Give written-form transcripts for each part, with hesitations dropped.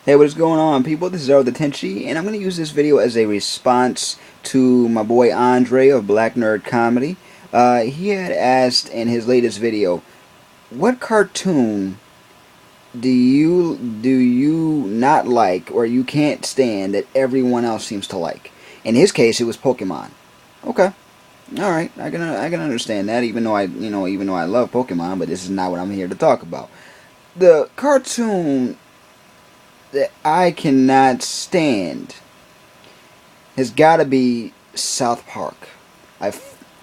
Hey, what is going on, people? This is Earl the Tenchi, and I'm going to use this video as a response to my boy Andre of Black Nerd Comedy. He had asked in his latest video, what cartoon do you not like or you can't stand that everyone else seems to like? In his case, it was Pokemon. Okay, all right, I can understand that, even though I love Pokemon, but this is not what I'm here to talk about. The cartoon that I cannot stand has got to be South Park.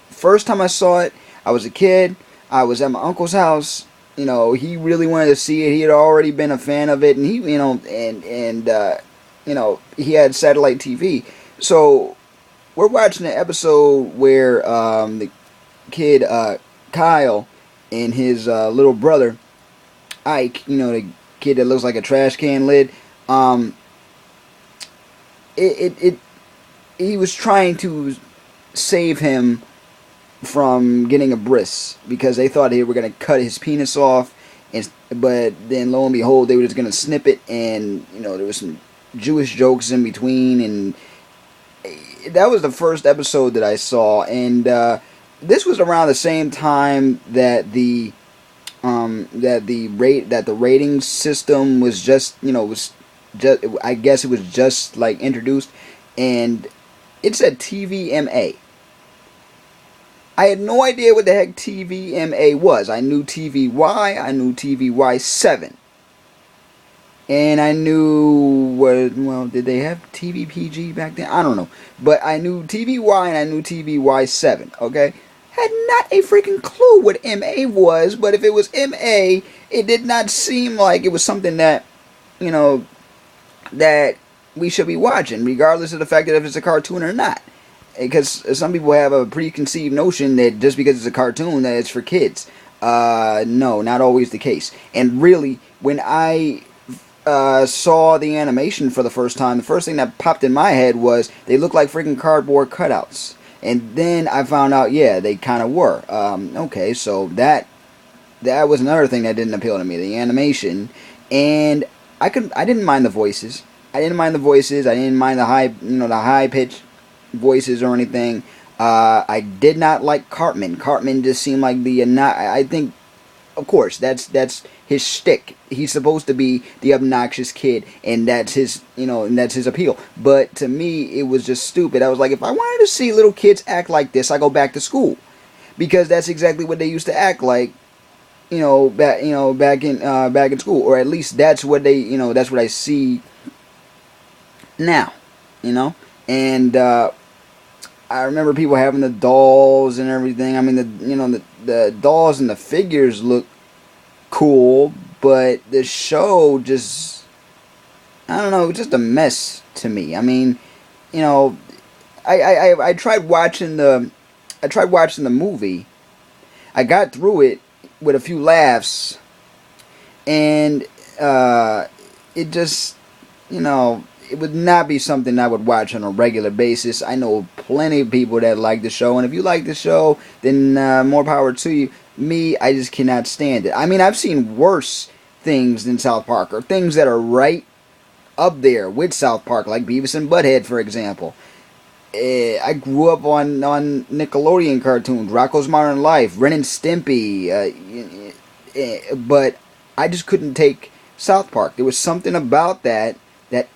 First time I saw it, I was a kid. I was at my uncle's house. He really wanted to see it. He had already been a fan of it, and he had satellite TV. So we're watching an episode where the kid Kyle and his little brother Ike, the kid that looks like a trash can lid, he was trying to save him from getting a bris because they thought they were going to cut his penis off, but then lo and behold, they were just going to snip it, and there was some Jewish jokes in between, and that was the first episode that I saw, and this was around the same time that the rating system was just I guess it was just like introduced, and it said TVMA. I had no idea what the heck TVMA was. I knew TVY, I knew TVY7, and I knew did they have TVPG back then? I don't know, but I knew TVY and I knew TVY7. Okay. Had not a freaking clue what MA was, but if it was MA, it did not seem like it was something that, that we should be watching, regardless of the fact that if it's a cartoon or not. Because some people have a preconceived notion that just because it's a cartoon that it's for kids. No, not always the case. And really, when I saw the animation for the first time, the first thing that popped in my head was they look like freaking cardboard cutouts. And then I found out, yeah, they kind of were. Okay, so that was another thing that didn't appeal to me, the animation. And I didn't mind the voices. I didn't mind the high pitched voices or anything. I did not like Cartman. Cartman just seemed like I think, of course, that's his shtick. He's supposed to be the obnoxious kid, and that's his appeal. But to me, it was just stupid. I was like, if I wanted to see little kids act like this, I go back to school, because that's exactly what they used to act like, back in school, or at least that's what that's what I see now, and I remember people having the dolls and everything. I mean, the dolls and the figures look cool, but the show just, I don't know, just a mess to me. I mean, I tried watching the movie. I got through it with a few laughs, and it just, it would not be something I would watch on a regular basis. I know plenty of people that like the show, and if you like the show, then more power to you. Me, I just cannot stand it. I mean, I've seen worse things than South Park, or things that are right up there with South Park, like Beavis and Butthead, for example. I grew up on Nickelodeon cartoons, Rocko's Modern Life, Ren and Stimpy, but I just couldn't take South Park. There was something about that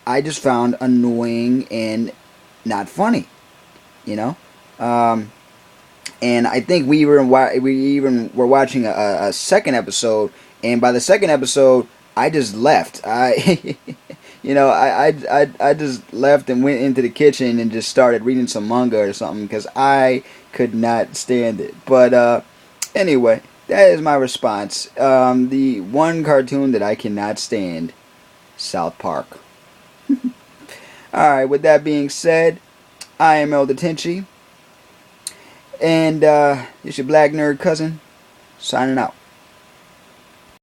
I just found annoying and not funny, and I think we even were watching a second episode, and by the second episode, I just left. I just left and went into the kitchen and just started reading some manga or something, because I could not stand it. But anyway, that is my response. The one cartoon that I cannot stand, South Park. Alright, with that being said, I am Earl the Tenchi, and it's your black nerd cousin, signing out.